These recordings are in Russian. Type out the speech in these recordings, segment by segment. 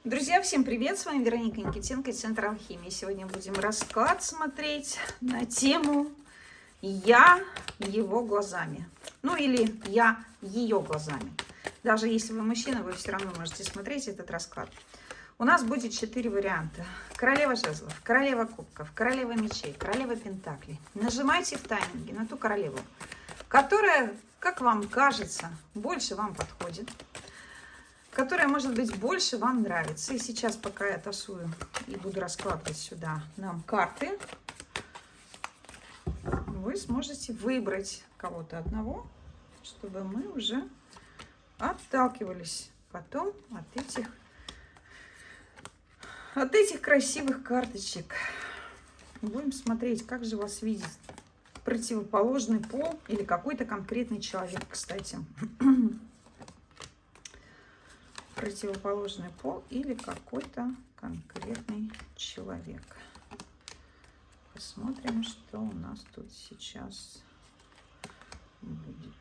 Друзья, всем привет! С вами Вероника Никитенко из Центра Алхимии. Сегодня будем расклад смотреть на тему «Я его глазами». Ну или «Я ее глазами». Даже если вы мужчина, вы все равно можете смотреть этот расклад. У нас будет 4 варианта. Королева жезлов, королева кубков, королева мечей, королева пентаклей. Нажимайте в тайминге на ту королеву, которая, как вам кажется, больше вам подходит, которая, может быть, больше вам нравится. И сейчас, пока я тасую и буду раскладывать сюда нам карты, вы сможете выбрать кого-то одного, чтобы мы уже отталкивались потом от этих красивых карточек. Будем смотреть, как же вас видит противоположный пол или какой-то конкретный человек, кстати. Противоположный пол или какой-то конкретный человек. Посмотрим, что у нас тут сейчас будет.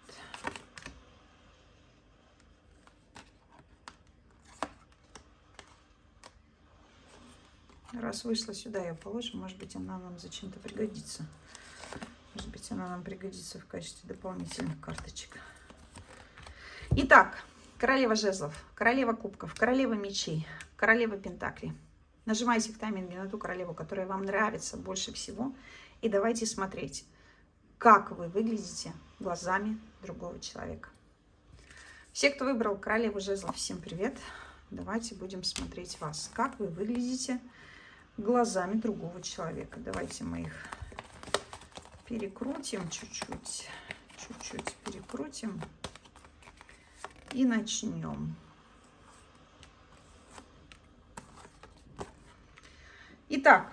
Раз вышла сюда, я положу. Может быть, она нам зачем-то пригодится. Может быть, она нам пригодится в качестве дополнительных карточек. Итак. Королева жезлов, королева кубков, королева мечей, королева пентаклей. Нажимайте в тайминге на ту королеву, которая вам нравится больше всего. И давайте смотреть, как вы выглядите глазами другого человека. Все, кто выбрал королеву жезлов, всем привет. Давайте будем смотреть вас. Как вы выглядите глазами другого человека. Давайте мы их перекрутим чуть-чуть. Чуть-чуть перекрутим. И начнем. Итак,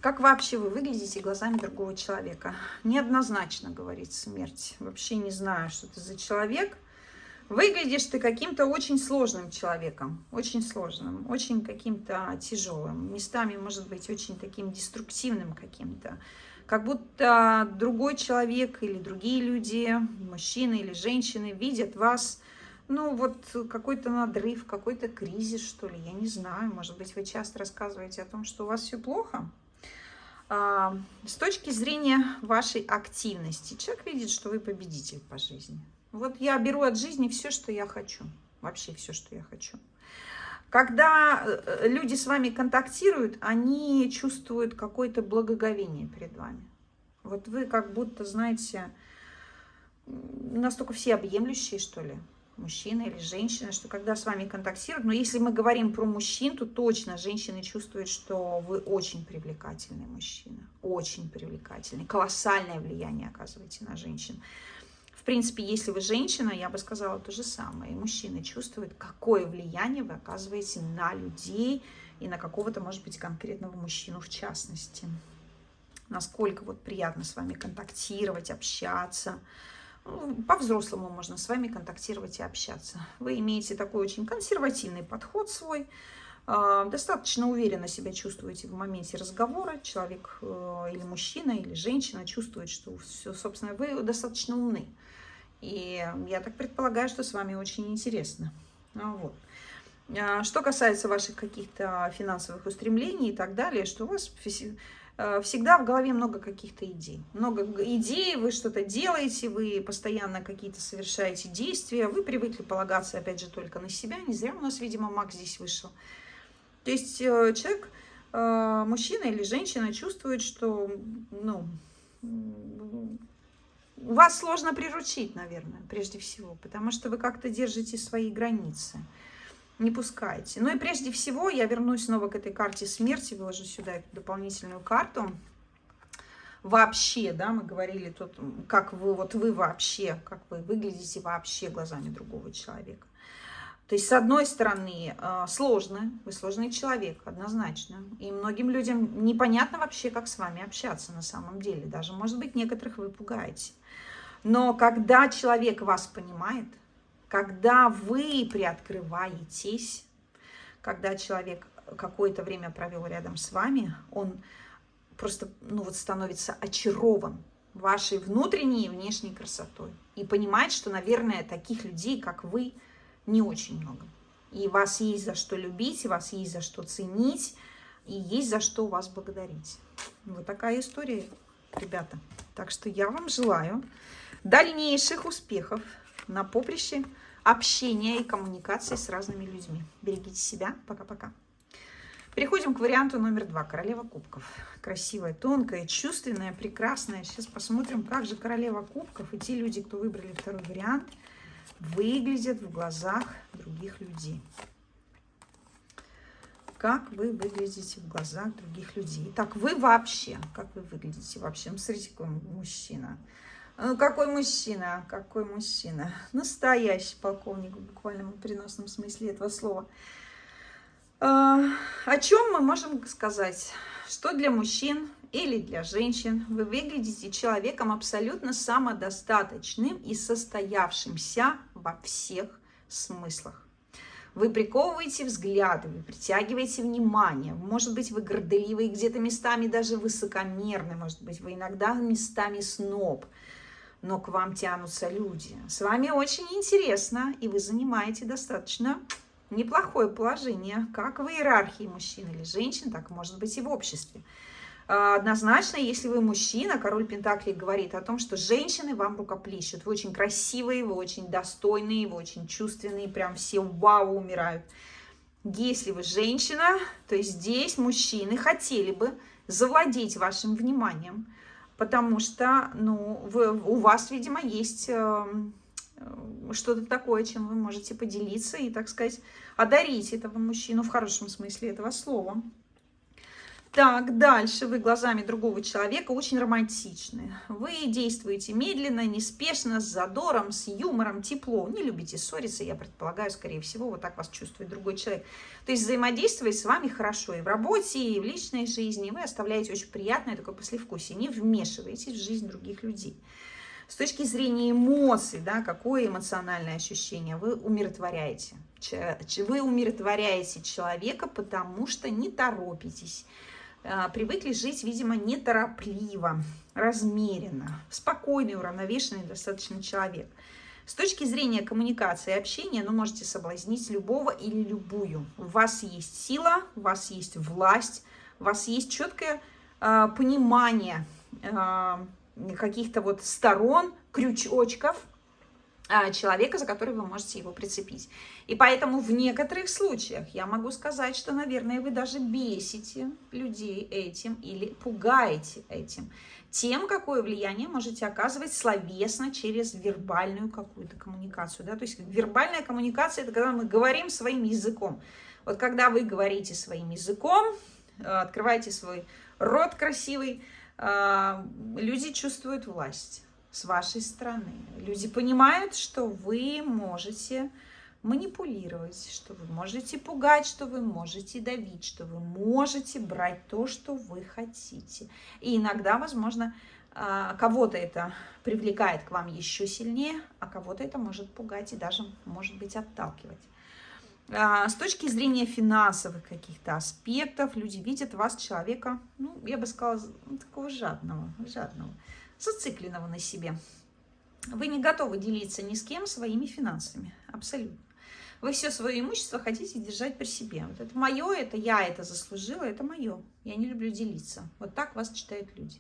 как вообще вы выглядите глазами другого человека? Неоднозначно, говорит смерть. Вообще не знаю, что ты за человек. Выглядишь ты каким-то очень сложным человеком. Очень сложным, очень каким-то тяжелым. Местами, может быть, очень таким деструктивным каким-то. Как будто другой человек или другие люди, мужчины или женщины, видят вас, ну вот какой-то надрыв, какой-то кризис, что ли, я не знаю. Может быть, вы часто рассказываете о том, что у вас все плохо. С точки зрения вашей активности, человек видит, что вы победитель по жизни. Вот я беру от жизни все, что я хочу. Вообще все, что я хочу. Когда люди с вами контактируют, они чувствуют какое-то благоговение перед вами. Вот вы как будто, знаете, настолько всеобъемлющие, что ли, мужчина или женщина, что когда с вами контактируют, но если мы говорим про мужчин, то точно женщины чувствуют, что вы очень привлекательный мужчина, очень привлекательный, колоссальное влияние оказываете на женщин. В принципе, если вы женщина, я бы сказала то же самое. И мужчины чувствуют, какое влияние вы оказываете на людей и на какого-то, может быть, конкретного мужчину в частности. Насколько вот приятно с вами контактировать, общаться. По-взрослому можно с вами контактировать и общаться. Вы имеете такой очень консервативный подход свой. Достаточно уверенно себя чувствуете в моменте разговора. Человек или мужчина, или женщина чувствует, что все, собственно, вы достаточно умны. И я так предполагаю, что с вами очень интересно. Вот. Что касается ваших каких-то финансовых устремлений и так далее, что у вас всегда в голове много каких-то идей. Много идей, вы что-то делаете, вы постоянно какие-то совершаете действия. Вы привыкли полагаться, опять же, только на себя. Не зря у нас, видимо, маг здесь вышел. То есть человек, мужчина или женщина чувствует, что вас сложно приручить, наверное, прежде всего, потому что вы как-то держите свои границы, не пускаете. Ну и прежде всего я вернусь снова к этой карте смерти, выложу сюда эту дополнительную карту. Вообще, да, мы говорили тут, как вы, вот вы вообще, как вы выглядите вообще глазами другого человека. То есть, с одной стороны, сложно, вы сложный человек, однозначно. И многим людям непонятно вообще, как с вами общаться на самом деле. Даже, может быть, некоторых вы пугаете. Но когда человек вас понимает, когда вы приоткрываетесь, когда человек какое-то время провел рядом с вами, он просто становится очарован вашей внутренней и внешней красотой. И понимает, что, наверное, таких людей, как вы, не очень много. И вас есть за что любить, и вас есть за что ценить, и есть за что вас благодарить. Вот такая история, ребята. Так что я вам желаю дальнейших успехов на поприще общения и коммуникации с разными людьми. Берегите себя. Пока-пока. Переходим к варианту номер 2. Королева кубков. Красивая, тонкая, чувственная, прекрасная. Сейчас посмотрим, как же королева кубков и те люди, кто выбрали второй вариант, выглядят в глазах других людей. Как вы выглядите в глазах других людей. Итак, вы вообще, как вы выглядите вообще? Ну, смотрите, какой мужчина. Ну, какой мужчина, какой мужчина. Настоящий полковник в буквальном переносном смысле этого слова. О чем мы можем сказать? Что для мужчин или для женщин вы выглядите человеком абсолютно самодостаточным и состоявшимся во всех смыслах. Вы приковываете взгляды, вы притягиваете внимание. Может быть, вы горделивы, где-то местами даже высокомерны. Может быть, вы иногда местами сноб. Но к вам тянутся люди. С вами очень интересно, и вы занимаете достаточно неплохое положение, как в иерархии мужчин или женщин, так может быть и в обществе. Однозначно, если вы мужчина, король Пентаклей говорит о том, что женщины вам рукоплещут. Вы очень красивые, вы очень достойные, вы очень чувственные, прям все вау умирают. Если вы женщина, то здесь мужчины хотели бы завладеть вашим вниманием, потому что у вас, видимо, есть что-то такое, чем вы можете поделиться и, так сказать, одарить этого мужчину в хорошем смысле этого слова. Так, дальше вы глазами другого человека очень романтичны. Вы действуете медленно, неспешно, с задором, с юмором, тепло. Не любите ссориться, я предполагаю, скорее всего, вот так вас чувствует другой человек. То есть взаимодействовать с вами хорошо и в работе, и в личной жизни. Вы оставляете очень приятное такое послевкусие, не вмешиваетесь в жизнь других людей. С точки зрения эмоций, да, какое эмоциональное ощущение вы умиротворяете? Вы умиротворяете человека, потому что не торопитесь. Привыкли жить, видимо, неторопливо, размеренно, спокойный, уравновешенный достаточно человек. С точки зрения коммуникации и общения, можете соблазнить любого или любую. У вас есть сила, у вас есть власть, у вас есть четкое понимание каких-то вот сторон, крючочков человека, за который вы можете его прицепить. И поэтому в некоторых случаях я могу сказать, что, наверное, вы даже бесите людей этим или пугаете этим. Тем, какое влияние можете оказывать словесно через вербальную какую-то коммуникацию. Да? То есть вербальная коммуникация – это когда мы говорим своим языком. Вот когда вы говорите своим языком, открываете свой рот красивый, люди чувствуют власть с вашей стороны. Люди понимают, что вы можете манипулировать, что вы можете пугать, что вы можете давить, что вы можете брать то, что вы хотите. И иногда, возможно, кого-то это привлекает к вам еще сильнее, а кого-то это может пугать и даже, может быть, отталкивать. С точки зрения финансовых каких-то аспектов, люди видят вас человека, я бы сказала, такого жадного, зацикленного на себе. Вы не готовы делиться ни с кем своими финансами, абсолютно. Вы все свое имущество хотите держать при себе. Вот это мое, это я это заслужила, это мое. Я не люблю делиться. Вот так вас читают люди.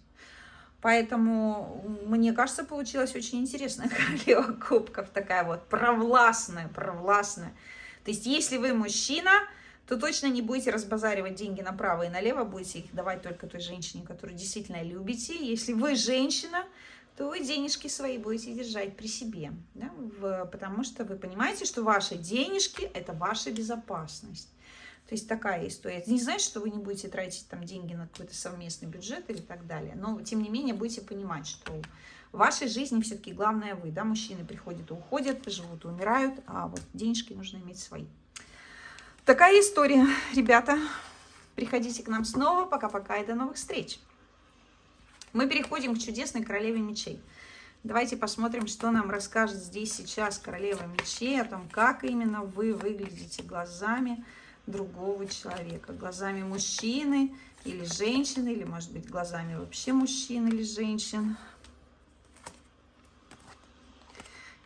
Поэтому, мне кажется, получилась очень интересная королева кубков, такая вот провластная. То есть, если вы мужчина, то точно не будете разбазаривать деньги направо и налево, будете их давать только той женщине, которую действительно любите. Если вы женщина, то вы денежки свои будете держать при себе, да? Потому что вы понимаете, что ваши денежки – это ваша безопасность. То есть такая история. Это не значит, что вы не будете тратить там деньги на какой-то совместный бюджет или так далее, но тем не менее будете понимать, что в вашей жизни все-таки главное вы, да, мужчины приходят и уходят, живут и умирают, а вот денежки нужно иметь свои. Такая история, ребята. Приходите к нам снова. Пока-пока и до новых встреч. Мы переходим к чудесной королеве мечей. Давайте посмотрим, что нам расскажет здесь сейчас королева мечей о том, как именно вы выглядите глазами другого человека. Глазами мужчины или женщины, или, может быть, глазами вообще мужчин или женщин.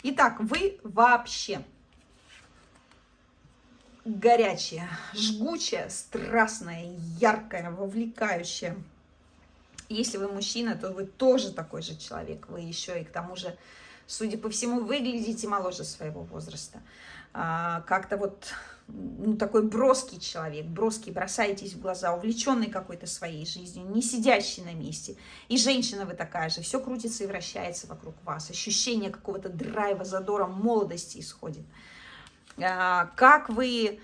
Итак, вы вообще. горячее, жгучее, страстное, яркое, вовлекающее. Если вы мужчина, то вы тоже такой же человек. Вы еще и к тому же, судя по всему, выглядите моложе своего возраста. Как-то вот такой броский человек, броский, бросаетесь в глаза, увлеченный какой-то своей жизнью, не сидящий на месте. И женщина вы такая же, все крутится и вращается вокруг вас. Ощущение какого-то драйва, задора, молодости исходит. Как вы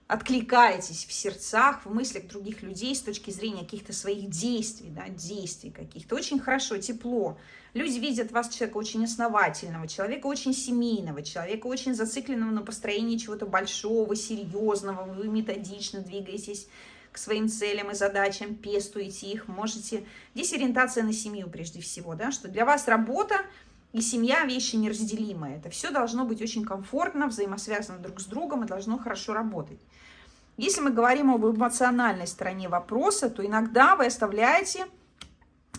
откликаетесь в сердцах, в мыслях других людей с точки зрения каких-то своих действий, да, действий каких-то. Очень хорошо, тепло. Люди видят вас человека очень основательного, человека очень семейного, человека очень зацикленного на построении чего-то большого, серьезного. Вы методично двигаетесь к своим целям и задачам, пестуете их, можете... Здесь ориентация на семью прежде всего, да, что для вас работа и семья вещи неразделимые. Это все должно быть очень комфортно, взаимосвязано друг с другом и должно хорошо работать. Если мы говорим об эмоциональной стороне вопроса, то иногда вы оставляете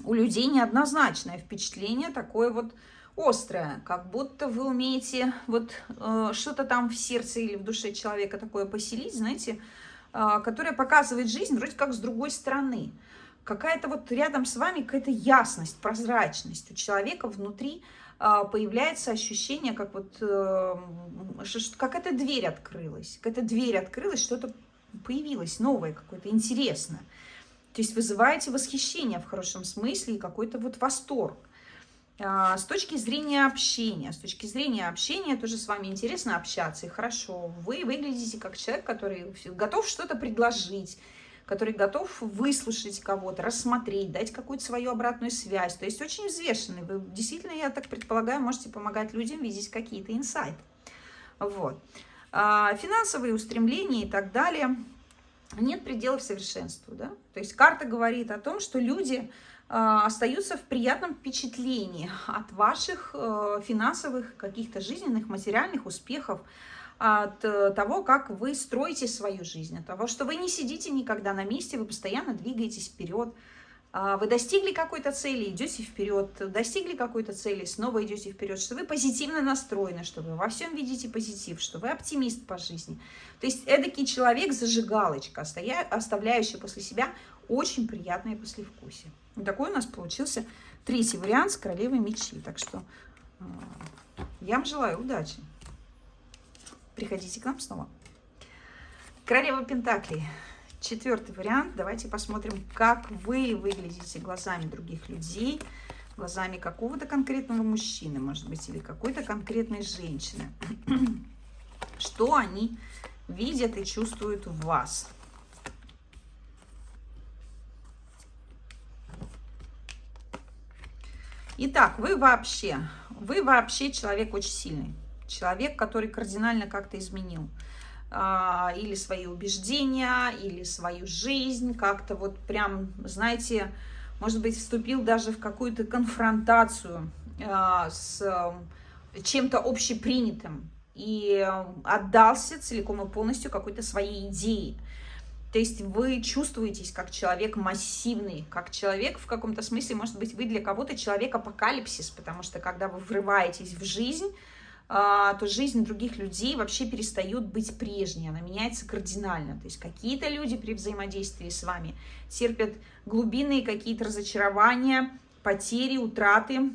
у людей неоднозначное впечатление, такое вот острое, как будто вы умеете вот что-то там в сердце или в душе человека такое поселить, знаете, которое показывает жизнь вроде как с другой стороны. Какая-то вот рядом с вами какая-то ясность, прозрачность. У человека внутри появляется ощущение, как вот какая-то дверь открылась. Какая-то дверь открылась, что-то появилось новое, какое-то интересное. То есть вызываете восхищение в хорошем смысле и какой-то вот восторг. С точки зрения общения тоже с вами интересно общаться и хорошо. Вы выглядите как человек, который готов что-то предложить, который готов выслушать кого-то, рассмотреть, дать какую-то свою обратную связь. То есть очень взвешенный. Вы действительно, я так предполагаю, можете помогать людям видеть какие-то инсайты. Вот. Финансовые устремления и так далее. Нет пределов совершенству. Да? То есть карта говорит о том, что люди остаются в приятном впечатлении от ваших финансовых, каких-то жизненных, материальных успехов, от того, как вы строите свою жизнь, от того, что вы не сидите никогда на месте, вы постоянно двигаетесь вперед. Вы достигли какой-то цели, идете вперед, достигли какой-то цели, снова идете вперед, что вы позитивно настроены, что вы во всем видите позитив, что вы оптимист по жизни. То есть эдакий человек, зажигалочка, оставляющий после себя очень приятное послевкусие. Вот такой у нас получился третий вариант с королевой мечей. Так что я вам желаю удачи. Приходите к нам снова. Королева Пентаклей. Четвертый вариант. Давайте посмотрим, как вы выглядите глазами других людей, глазами какого-то конкретного мужчины, может быть, или какой-то конкретной женщины. Что они видят и чувствуют в вас. Итак, вы вообще человек очень сильный. Человек, который кардинально как-то изменил или свои убеждения, или свою жизнь, как-то вот прям, знаете, может быть, вступил даже в какую-то конфронтацию с чем-то общепринятым и отдался целиком и полностью какой-то своей идее. То есть вы чувствуетесь как человек массивный, как человек в каком-то смысле, может быть, вы для кого-то человек-апокалипсис, потому что когда вы врываетесь в жизнь, то жизнь других людей вообще перестает быть прежней, она меняется кардинально. То есть какие-то люди при взаимодействии с вами терпят глубинные какие-то разочарования, потери, утраты,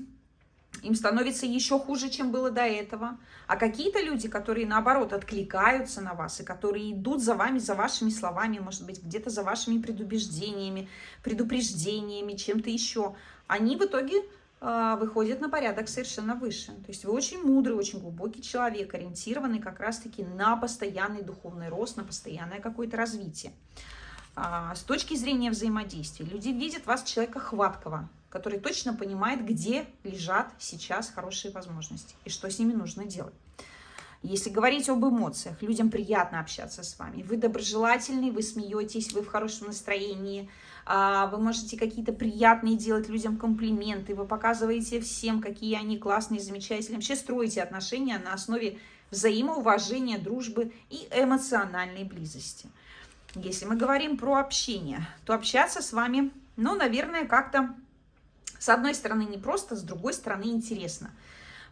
им становится еще хуже, чем было до этого. А какие-то люди, которые наоборот откликаются на вас и которые идут за вами, за вашими словами, может быть, где-то за вашими предубеждениями, предупреждениями, чем-то еще, они в итоге выходит на порядок совершенно выше. То есть вы очень мудрый, очень глубокий человек, ориентированный как раз-таки на постоянный духовный рост, на постоянное какое-то развитие. С точки зрения взаимодействия, люди видят вас человека хваткого, который точно понимает, где лежат сейчас хорошие возможности и что с ними нужно делать. Если говорить об эмоциях, людям приятно общаться с вами. Вы доброжелательный, вы смеетесь, вы в хорошем настроении, вы можете какие-то приятные делать людям комплименты, вы показываете всем, какие они классные, замечательные. Вообще строите отношения на основе взаимоуважения, дружбы и эмоциональной близости. Если мы говорим про общение, то общаться с вами, ну, наверное, как-то с одной стороны непросто, с другой стороны интересно.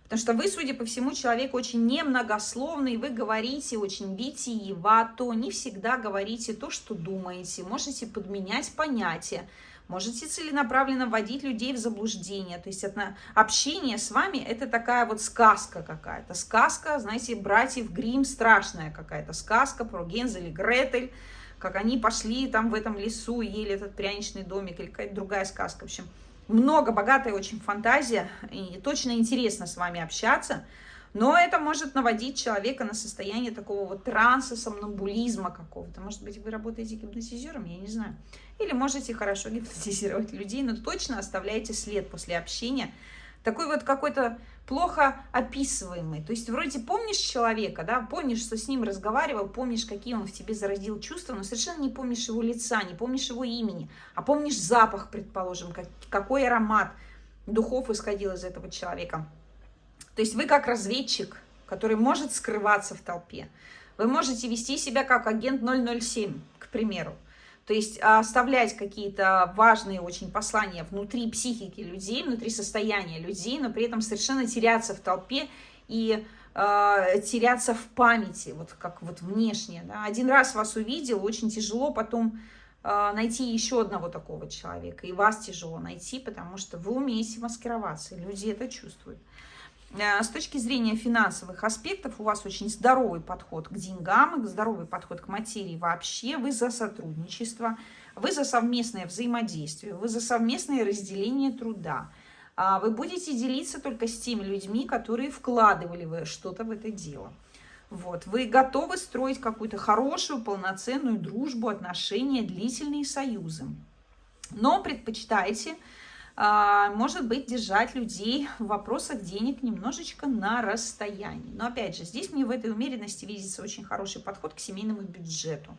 Потому что вы, судя по всему, человек очень немногословный, вы говорите очень витиевато, не всегда говорите то, что думаете, можете подменять понятия, можете целенаправленно вводить людей в заблуждение. То есть общение с вами это такая вот сказка какая-то. Сказка, знаете, братьев Гримм, страшная какая-то сказка про Гензель и Гретель, как они пошли там в этом лесу и ели этот пряничный домик, или какая-то другая сказка. В общем, много, богатая очень фантазия, и точно интересно с вами общаться, но это может наводить человека на состояние такого вот транса, сомнамбулизма какого-то. Может быть, вы работаете гипнотизером, я не знаю. Или можете хорошо гипнотизировать людей, но точно оставляете след после общения, такой вот какой-то плохо описываемый. То есть вроде помнишь человека, да, помнишь, что с ним разговаривал, помнишь, какие он в тебе зародил чувства, но совершенно не помнишь его лица, не помнишь его имени, а помнишь запах, предположим, какой аромат духов исходил из этого человека. То есть вы как разведчик, который может скрываться в толпе. Вы можете вести себя как агент 007, к примеру. То есть оставлять какие-то важные очень послания внутри психики людей, внутри состояния людей, но при этом совершенно теряться в толпе и теряться в памяти, вот как вот внешне. Да. Один раз вас увидел, очень тяжело потом найти еще одного такого человека. И вас тяжело найти, потому что вы умеете маскироваться, и люди это чувствуют. С точки зрения финансовых аспектов у вас очень здоровый подход к деньгам, здоровый подход к материи вообще. Вы за сотрудничество, вы за совместное взаимодействие, вы за совместное разделение труда. Вы будете делиться только с теми людьми, которые вкладывали что-то в это дело. Вот. Вы готовы строить какую-то хорошую, полноценную дружбу, отношения, длительные союзы. Но предпочитаете, может быть, держать людей в вопросах денег немножечко на расстоянии. Но опять же, здесь мне в этой умеренности видится очень хороший подход к семейному бюджету.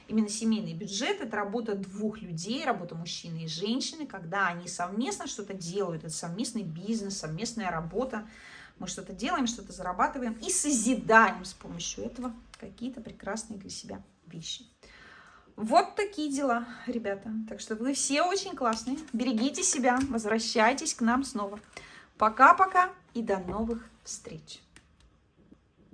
Именно семейный бюджет – это работа двух людей, работа мужчины и женщины, когда они совместно что-то делают. Это совместный бизнес, совместная работа. Мы что-то делаем, что-то зарабатываем и созидаем с помощью этого какие-то прекрасные для себя вещи. Вот такие дела, ребята. Так что вы все очень классные. Берегите себя, возвращайтесь к нам снова. Пока-пока и до новых встреч.